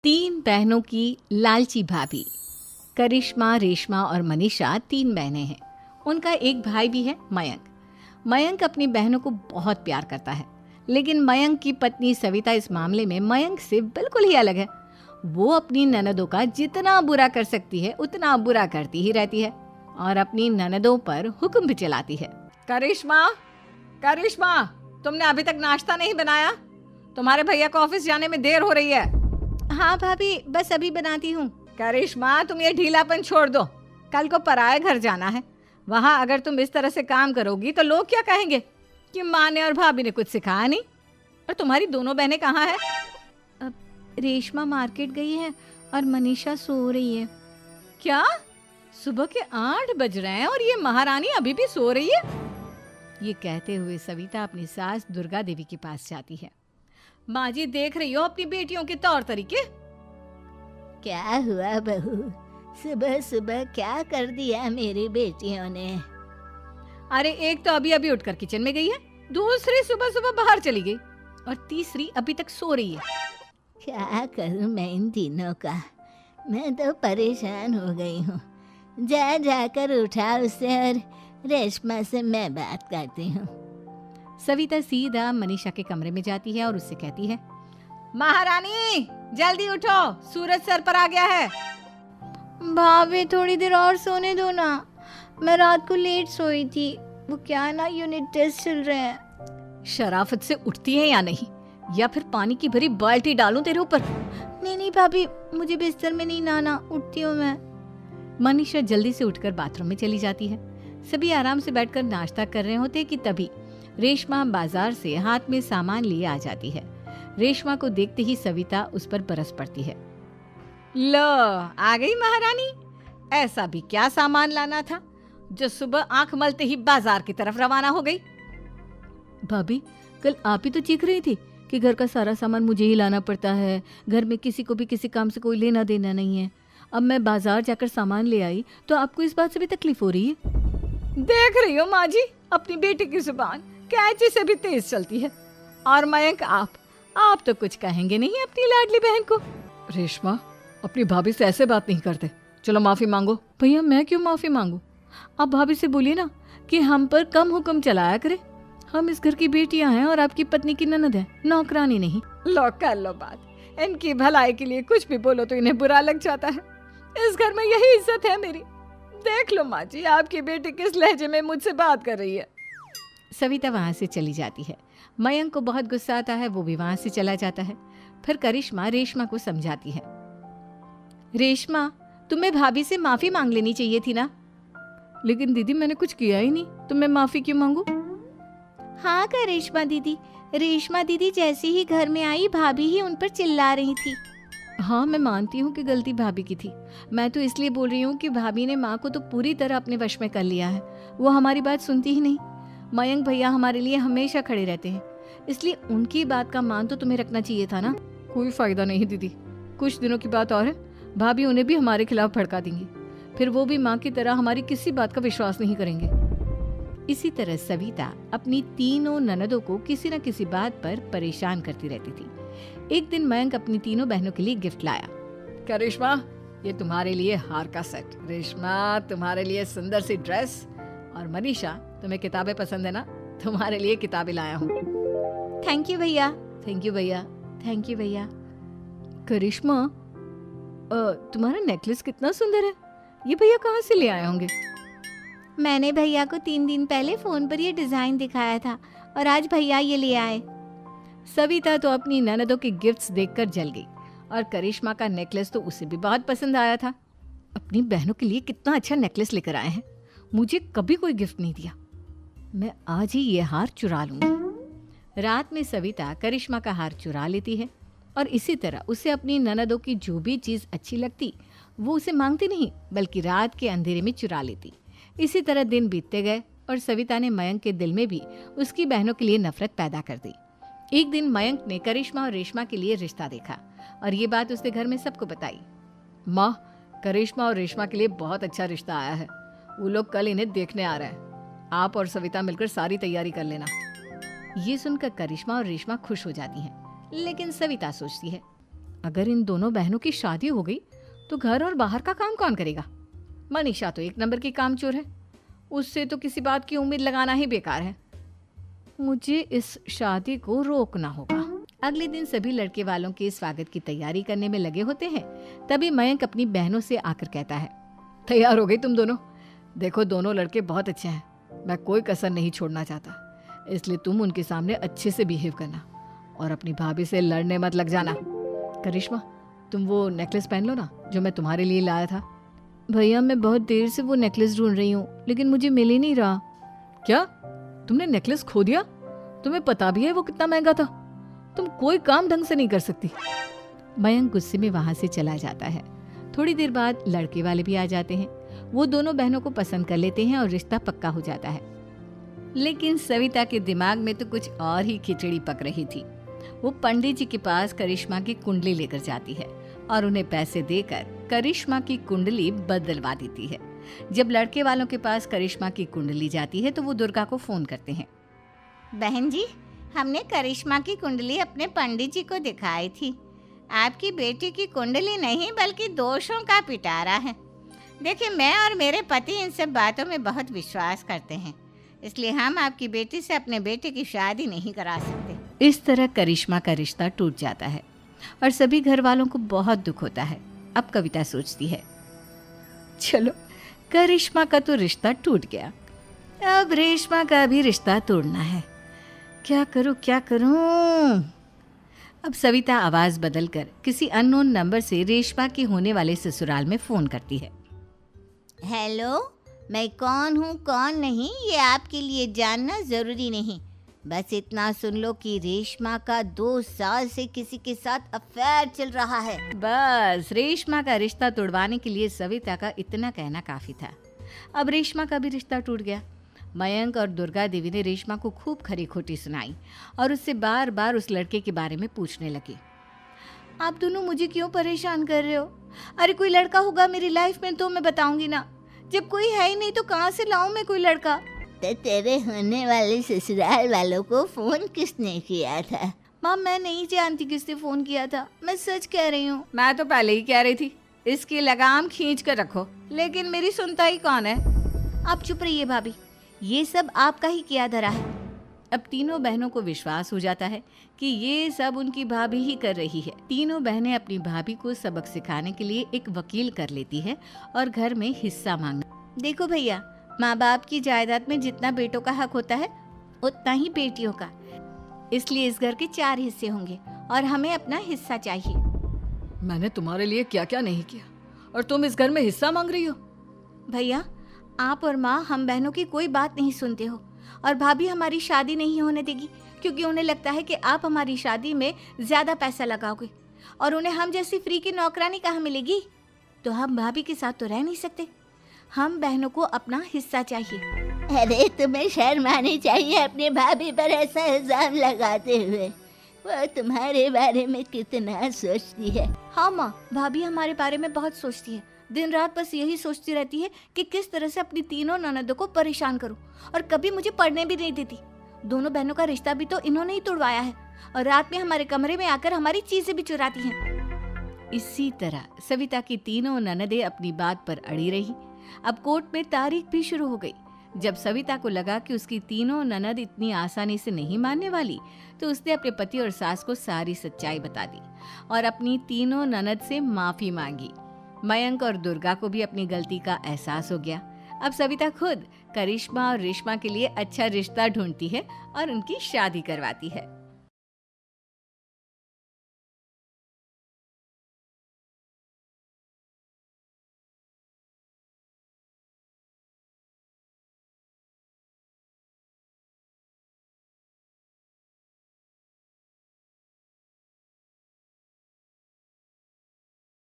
तीन बहनों की लालची भाभी। करिश्मा, रेशमा और मनीषा तीन बहनें हैं। उनका एक भाई भी है, मयंक। मयंक अपनी बहनों को बहुत प्यार करता है, लेकिन मयंक की पत्नी सविता इस मामले में मयंक से बिल्कुल ही अलग है। वो अपनी ननदों का जितना बुरा कर सकती है उतना बुरा करती ही रहती है और अपनी ननदों पर हुक्म भी चलाती है। करिश्मा, करिश्मा, तुमने अभी तक नाश्ता नहीं बनाया? तुम्हारे भैया को ऑफिस जाने में देर हो रही है। हाँ भाभी, बस अभी बनाती हूँ। करिश्मा, तुम ये ढीलापन छोड़ दो। कल को पराये घर जाना है। वहाँ अगर तुम इस तरह से काम करोगी तो लोग क्या कहेंगे कि माँ ने और भाभी ने कुछ सिखाया नहीं। और तुम्हारी दोनों बहनें कहाँ हैं? अब रेशमा मार्केट गई है और मनीषा सो रही है। क्या? सुबह के 8 बज रहे हैं और ये महारानी अभी भी सो रही है? ये कहते हुए सविता अपनी सास दुर्गा देवी के पास जाती है। माँ जी, देख रही हो अपनी बेटियों के तौर तरीके? क्या हुआ बहू, सुबह सुबह क्या कर दिया मेरी बेटियों ने? अरे एक तो अभी अभी उठकर किचन में गई है, दूसरी सुबह सुबह बाहर चली गई और तीसरी अभी तक सो रही है। क्या करूं मैं इन तीनों का? मैं तो परेशान हो गई हूँ। जा जाकर उठा उसे और रेशमा से मैं बात करती हूँ। सविता सीधा मनीषा के कमरे में जाती है और उससे कहती है, महारानी जल्दी उठो, सूरज सर पर आ गया है। भाभी थोड़ी देर और सोने दो ना, मैं रात को लेट सोई थी। वो क्या ना, यूनिट टेस्ट चल रहे हैं। शराफत से उठती है या नहीं, या फिर पानी की भरी बाल्टी डालूं तेरे ऊपर? नहीं भाभी, मुझे बिस्तर में नहीं नहाना, उठती हूँ मैं। मनीषा जल्दी से उठकर बाथरूम में चली जाती है। सभी आराम से बैठकर नाश्ता कर रहे होते कि तभी रेशमा बाजार से हाथ में सामान लिए आ जाती है। रेशमा को देखते ही सविता उस पर बरस पड़ती है। लो, आ गई महारानी। ऐसा भी क्या सामान लाना था जो सुबह आंख मलते ही बाजार की तरफ रवाना हो गई? भाभी, कल आप ही तो चीख रही थी कि घर का सारा सामान मुझे ही लाना पड़ता है, घर में किसी को भी किसी काम से कोई लेना देना नहीं है। अब मैं बाजार जाकर सामान ले आई तो आपको इस बात से भी तकलीफ हो रही है? देख रही हो माँ जी, अपनी बेटी की जुबान कैंची से भी तेज चलती है। और मयंक, आप तो कुछ कहेंगे नहीं अपनी लाडली बहन को? रेशमा, अपनी भाभी से ऐसे बात नहीं करते। चलो माफी मांगो। भैया, मैं क्यों माफी मांगू? आप भाभी से बोलिए ना कि हम पर कम हुक्म चलाया करे। हम इस घर की बेटियां हैं और आपकी पत्नी की ननद है, नौकरानी नहीं। लो कर लो बात। इनकी भलाई के लिए कुछ भी बोलो तो इन्हें बुरा लग जाता है। इस घर में यही इज्जत है मेरी। देख लो माँ जी, आपकी बेटी किस लहजे में मुझसे बात कर रही है। सविता वहां से चली जाती है। मयंक को बहुत गुस्सा आता है, वो भी वहां से चला जाता है। फिर करिश्मा रेशमा को समझाती है, रेशमा, तुम्हें भाभी से माफी मांग लेनी चाहिए थी ना। लेकिन दीदी, मैंने कुछ किया ही नहीं, तो मैं माफी क्यों मांगू? हाँ करिश्मा दीदी, रेशमा दीदी जैसे ही घर में आई भाभी ही उन पर चिल्ला रही थी। हाँ, मैं मानती हूँ कि गलती भाभी की थी। मैं तो इसलिए बोल रही हूँ कि भाभी ने माँ को तो पूरी तरह अपने वश में कर लिया है। वो हमारी बात सुनती ही नहीं। मयंक भैया हमारे लिए हमेशा खड़े रहते हैं, इसलिए उनकी बात का मान तो तुम्हें रखना चाहिए था ना। कोई फायदा नहीं दीदी, कुछ दिनों की बात और है, भाभी उन्हें भी हमारे खिलाफ भड़का देंगी। फिर वो भी माँ की तरह हमारी किसी बात का विश्वास नहीं करेंगे। इसी तरह सविता अपनी तीनों ननदों को किसी न किसी बात पर परेशान करती रहती थी। एक दिन मयंक अपनी तीनों बहनों के लिए गिफ्ट लाया। करिश्मा, ये तुम्हारे लिए हार का सेट। रेशमा, तुम्हारे लिए सुंदर सी ड्रेस। और मनीषा, तुम्हें किताबें पसंद है ना, तुम्हारे लिए किताबें लाया हूँ। थैंक यू भैया। थैंक यू भैया। थैंक यू भैया। करिश्मा, तुम्हारा नेकलेस कितना सुंदर है, ये भैया कहाँ से ले आए होंगे? मैंने भैया को 3 दिन पहले फोन पर ये डिजाइन दिखाया था और आज भैया ये ले आए। सविता तो अपनी ननदों के गिफ्ट्स देखकर जल गई और करिश्मा का नेकलेस तो उसे भी बहुत पसंद आया था। अपनी बहनों के लिए कितना अच्छा नेकलेस लेकर आए हैं, मुझे कभी कोई गिफ्ट नहीं दिया। मैं आज ही ये हार चुरा लूंगी। रात में सविता करिश्मा का हार चुरा लेती है और इसी तरह उसे अपनी ननदों की जो भी चीज़ अच्छी लगती वो उसे मांगती नहीं, बल्कि रात के अंधेरे में चुरा लेती। इसी तरह दिन बीतते गए और सविता ने मयंक के दिल में भी उसकी बहनों के लिए नफरत पैदा कर दी। एक दिन मयंक ने करिश्मा और रेशमा के लिए रिश्ता देखा और ये बात उसने घर में सबको बताई। माँ, करिश्मा और रेशमा के लिए बहुत अच्छा रिश्ता आया है, वो लोग कल इन्हें देखने आ रहे हैं। आप और सविता मिलकर सारी तैयारी कर लेना। ये सुनकर करिश्मा और रेशमा खुश हो जाती हैं, लेकिन सविता सोचती है, अगर इन दोनों बहनों की शादी हो गई तो घर और बाहर का काम कौन करेगा? मनीषा तो एक नंबर की कामचोर है, उससे तो किसी बात की उम्मीद लगाना ही बेकार है। मुझे इस शादी को रोकना होगा। अगले दिन सभी लड़के वालों के स्वागत की तैयारी करने में लगे होते हैं। तभी मयंक अपनी बहनों से आकर कहता है, तैयार हो गई तुम दोनों? देखो दोनों लड़के बहुत अच्छे हैं, मैं कोई कसर नहीं छोड़ना चाहता, इसलिए तुम उनके सामने अच्छे से बिहेव करना और अपनी भाभी से लड़ने मत लग जाना। करिश्मा, तुम वो नेकलेस पहन लो ना जो मैं तुम्हारे लिए लाया था। भैया मैं बहुत देर से वो नेकलेस ढूंढ रही हूँ, लेकिन मुझे मिल ही नहीं रहा। क्या तुमने नेकलेस खो दिया? तुम्हें पता भी है वो कितना महंगा था? तुम कोई काम ढंग से नहीं कर सकती। मयंक गुस्से में वहां से चला जाता है। थोड़ी देर बाद लड़के वाले भी आ जाते हैं। वो दोनों बहनों को पसंद कर लेते हैं और रिश्ता पक्का हो जाता है। लेकिन सविता के दिमाग में तो कुछ और ही खिचड़ी पक रही थी। वो पंडित जी के पास करिश्मा की कुंडली लेकर जाती है और उन्हें पैसे देकर करिश्मा की कुंडली बदलवा देती है। जब लड़के वालों के पास करिश्मा की कुंडली जाती है तो वो दुर्गा को फोन करते हैं। बहन जी, हमने करिश्मा की कुंडली अपने पंडित जी को दिखाई थी। आपकी बेटी की कुंडली नहीं बल्कि दोषों का पिटारा है। देखिए, मैं और मेरे पति इन सब बातों में बहुत विश्वास करते हैं, इसलिए हम आपकी बेटी से अपने बेटे की शादी नहीं करा सकते। इस तरह करिश्मा का रिश्ता टूट जाता है और सभी घर वालों को बहुत दुख होता है। अब कविता सोचती है, चलो करिश्मा का तो रिश्ता टूट गया, अब रेशमा का भी रिश्ता तोड़ना है। क्या करूं? अब सविता आवाज बदलकर किसी अननोन नंबर से रेशमा के होने वाले ससुराल में फोन करती है। हेलो, मैं कौन हूँ कौन नहीं ये आपके लिए जानना जरूरी नहीं, बस इतना सुन लो कि रेशमा का 2 साल से किसी के साथ अफेयर चल रहा है। बस रेशमा का रिश्ता तोड़वाने के लिए सविता का इतना कहना काफी था। अब रेशमा का भी रिश्ता टूट गया। मयंक और दुर्गा देवी ने रेशमा को खूब खरी खोटी सुनाई और उससे बार बार उस लड़के के बारे में पूछने लगी। आप दोनों मुझे क्यों परेशान कर रहे हो? अरे कोई लड़का होगा मेरी लाइफ में तो मैं बताऊंगी ना, जब कोई है ही नहीं तो कहाँ से लाऊं मैं कोई लड़का? तो तेरे होने वाले ससुराल वालों को फोन किसने किया था? माँ, मैं नहीं जानती किसने फोन किया था, मैं सच कह रही हूँ। मैं तो पहले ही कह रही थी इसकी लगाम खींच कर रखो, लेकिन मेरी सुनता ही कौन है। आप चुप रहिए भाभी, ये सब आपका ही किया धरा है। अब तीनों बहनों को विश्वास हो जाता है कि ये सब उनकी भाभी ही कर रही है। तीनों बहनें अपनी भाभी को सबक सिखाने के लिए एक वकील कर लेती है और घर में हिस्सा मांगना। देखो भैया, माँ बाप की जायदाद में जितना बेटों का हक होता है उतना ही बेटियों का, इसलिए इस घर के 4 हिस्से होंगे और हमें अपना हिस्सा चाहिए। मैंने तुम्हारे लिए क्या क्या नहीं किया और तुम इस घर में हिस्सा मांग रही हो? भैया, आप और माँ हम बहनों की कोई बात नहीं सुनते हो और भाभी हमारी शादी नहीं होने देगी क्योंकि उन्हें लगता है कि आप हमारी शादी में ज्यादा पैसा लगाओगे और उन्हें हम जैसी फ्री की नौकरानी कहाँ मिलेगी। तो हम भाभी के साथ तो रह नहीं सकते, हम बहनों को अपना हिस्सा चाहिए। अरे तुम्हें शर्म आनी चाहिए अपने भाभी पर ऐसा इल्जाम लगाते हुए। वो तुम्हारे बारे में कितना सोचती है। हाँ माँ, भाभी हमारे बारे में बहुत सोचती है, दिन रात बस यही सोचती रहती है कि किस तरह से अपनी तीनों ननदों को परेशान करूं और कभी मुझे पढ़ने भी नहीं देती। दोनों बहनों का रिश्ता भी तो इन्होंने ही तोड़वाया है और रात में हमारे कमरे में आकर हमारी चीजें भी चुराती हैं। इसी तरह सविता की तीनों ननदें अपनी बात पर अड़ी रही। अब कोर्ट में तारीख भी शुरू हो गई। जब सविता को लगा कि उसकी तीनों ननद इतनी आसानी से नहीं मानने वाली, तो उसने अपने पति और सास को सारी सच्चाई बता दी और अपनी तीनों ननद से माफी मांगी। मयंक और दुर्गा को भी अपनी गलती का एहसास हो गया। अब सविता खुद करिश्मा और रेशमा के लिए अच्छा रिश्ता ढूंढती है और उनकी शादी करवाती है।